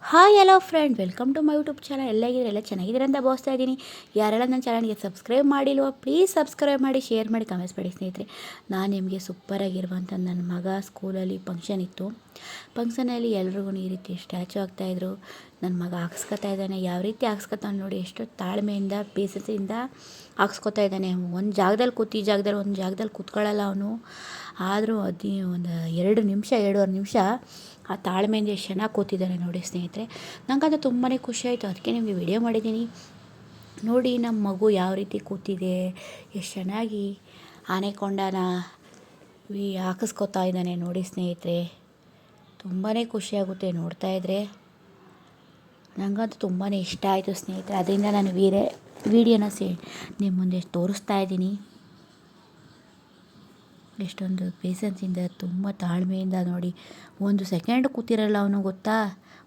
Hi hello friend, welcome to my YouTube channel. ಎಲ್ಲ ಚೆನ್ನಾಗಿದ್ದೀರ ಅಂತ ಭಾವಿಸ್ತಾ ಇದ್ದೀನಿ. ಯಾರೆಲ್ಲ ನನ್ನ ಚಾನಲ್ಗೆ ಸಬ್ಸ್ಕ್ರೈಬ್ ಮಾಡಿಲ್ವೋ ಪ್ಲೀಸ್ ಸಬ್ಸ್ಕ್ರೈಬ್ ಮಾಡಿ, ಶೇರ್ ಮಾಡಿ, ಕಮೆಂಟ್ಸ್ ಮಾಡಿ ಸ್ನೇಹಿತರೆ. ನಾನು ನಿಮಗೆ ಸೂಪರಾಗಿರುವಂಥ ನನ್ನ ಮಗ ಸ್ಕೂಲಲ್ಲಿ ಫಂಕ್ಷನ್ ಇತ್ತು. ಫಂಕ್ಷನಲ್ಲಿ ಎಲ್ರಿಗೂ ಈ ರೀತಿ ಸ್ಟ್ಯಾಚು ಆಗ್ತಾಯಿದ್ರು. ನನ್ನ ಮಗ ಹಾಕ್ಸ್ಕೊತಾ ಇದ್ದಾನೆ. ಯಾವ ರೀತಿ ಹಾಕ್ಸ್ಕೊತಾನೆ ನೋಡಿ, ಎಷ್ಟು ತಾಳ್ಮೆಯಿಂದ ಪೇಸೆನ್ಸಿಂದ ಹಾಕ್ಸ್ಕೊತಾ ಇದ್ದಾನೆ. ಒಂದು ಜಾಗದಲ್ಲಿ ಒಂದು ಜಾಗದಲ್ಲಿ ಕೂತ್ಕೊಳ್ಳಲ್ಲ ಅವನು. ಆದರೂ ಒಂದು 2-2.5 ನಿಮಿಷ ಆ ತಾಳ್ಮೆಯಿಂದ ಎಷ್ಟು ಚೆನ್ನಾಗಿ ಕೂತಿದ್ದಾನೆ ನೋಡಿ ಸ್ನೇಹಿತರೆ. ನನಗದು ತುಂಬಾ ಖುಷಿ ಆಯಿತು. ಅದಕ್ಕೆ ನಿಮಗೆ ವಿಡಿಯೋ ಮಾಡಿದ್ದೀನಿ. ನೋಡಿ ನಮ್ಮ ಮಗು ಯಾವ ರೀತಿ ಕೂತಿದೆ, ಎಷ್ಟು ಚೆನ್ನಾಗಿ ಆನೆಕೊಂಡನ ಹಾಕಿಸ್ಕೊತಾ ಇದ್ದಾನೆ ನೋಡಿ ಸ್ನೇಹಿತರೆ. ತುಂಬಾ ಖುಷಿಯಾಗುತ್ತೆ ನೋಡ್ತಾ ಇದ್ದರೆ. ನನಗಂತೂ ತುಂಬಾ ಇಷ್ಟ ಆಯಿತು ಸ್ನೇಹಿತರೆ. ಅದರಿಂದ ನಾನು ವಿಡಿಯೋನ ನಿಮ್ಮ ಮುಂದೆ ತೋರಿಸ್ತಾ ಇದ್ದೀನಿ. ಎಷ್ಟೊಂದು ಪೇಸೆನ್ಸಿಂದ, ತುಂಬ ತಾಳ್ಮೆಯಿಂದ ನೋಡಿ. ಒಂದು ಸೆಕೆಂಡ್ ಕೂತಿರಲ್ಲ ಅವನು, ಗೊತ್ತಾ.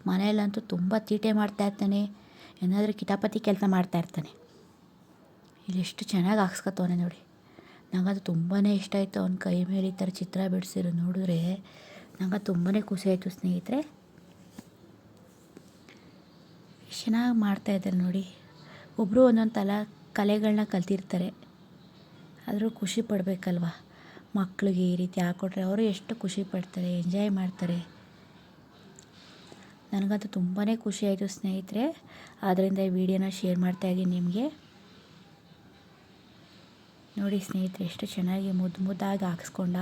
ಮನೆಯಲ್ಲಂತೂ ತುಂಬ ತೀಟೆ ಮಾಡ್ತಾಯಿರ್ತಾನೆ, ಏನಾದರೂ ಕಿತಾಪತಿ ಕೆಲಸ ಮಾಡ್ತಾಯಿರ್ತಾನೆ. ಇಲ್ಲಿ ಎಷ್ಟು ಚೆನ್ನಾಗಿ ಹಾಕ್ಸ್ಕೊತವನೆ ನೋಡಿ. ನನಗದು ತುಂಬಾ ಇಷ್ಟ ಆಯಿತು. ಅವನ ಕೈ ಮೇಲೆ ಈ ಥರ ಚಿತ್ರ ಬಿಡಿಸಿರೋ ನೋಡಿದ್ರೆ ನನಗೆ ತುಂಬಾ ಖುಷಿ ಆಯಿತು ಸ್ನೇಹಿತರೆ. ಎಷ್ಟು ಚೆನ್ನಾಗಿ ಮಾಡ್ತಾಯಿದ್ದಾರೆ ನೋಡಿ. ಒಬ್ಬರು ಒಂದೊಂದು ಕಲೆಗಳನ್ನ ಕಲ್ತಿರ್ತಾರೆ, ಆದರೂ ಖುಷಿ ಪಡಬೇಕಲ್ವ. ಮಕ್ಕಳಿಗೆ ಈ ರೀತಿ ಹಾಕ್ಕೊಟ್ರೆ ಅವರು ಎಷ್ಟು ಖುಷಿ ಪಡ್ತಾರೆ, ಎಂಜಾಯ್ ಮಾಡ್ತಾರೆ. ನನಗಂತೂ ತುಂಬಾ ಖುಷಿ ಆಯಿತು ಸ್ನೇಹಿತರೆ. ಆದ್ದರಿಂದ ಈ ವಿಡಿಯೋನ ಶೇರ್ ಮಾಡ್ತಾಯಿದ್ದೀನಿ ನಿಮಗೆ. ನೋಡಿ ಸ್ನೇಹಿತರೆ, ಎಷ್ಟು ಚೆನ್ನಾಗಿ ಮುದ್ದಾಗಿ ಹಾಕ್ಸ್ಕೊಂಡ.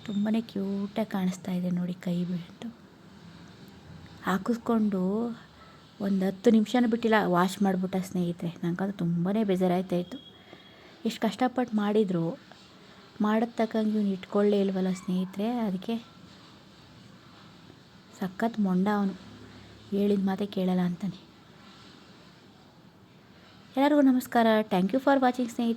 ತುಂಬಾ ಕ್ಯೂಟಾಗಿ ಕಾಣಿಸ್ತಾ ಇದೆ ನೋಡಿ. ಕೈ ಬಿಟ್ಟು ಹಾಕಿಸ್ಕೊಂಡು ಒಂದು 10 ನಿಮಿಷನೂ ಬಿಟ್ಟಿಲ್ಲ, ವಾಶ್ ಮಾಡಿಬಿಟ್ಟ ಸ್ನೇಹಿತರೆ. ನನಗಂತೂ ತುಂಬಾ ಬೇಜಾರಾಯ್ತಾಯಿತ್ತು. ಎಷ್ಟು ಕಷ್ಟಪಟ್ಟು ಮಾಡಿದರು, ಮಾಡೋದು ತಕ್ಕಂಗೆ ಇವನು ಇಟ್ಕೊಳ್ಳೇ ಇಲ್ವಲ್ಲ ಸ್ನೇಹಿತರೆ. ಅದಕ್ಕೆ ಸಖತ್ ಮೊಂಡ ಅವನು, ಹೇಳಿದ ಮಾತೇ ಕೇಳಲ್ಲ ಅಂತಾನೆ. ಎಲ್ಲರಿಗೂ ನಮಸ್ಕಾರ. ಥ್ಯಾಂಕ್ ಯು ಫಾರ್ ವಾಚಿಂಗ್ ಸ್ನೇಹಿತರೆ.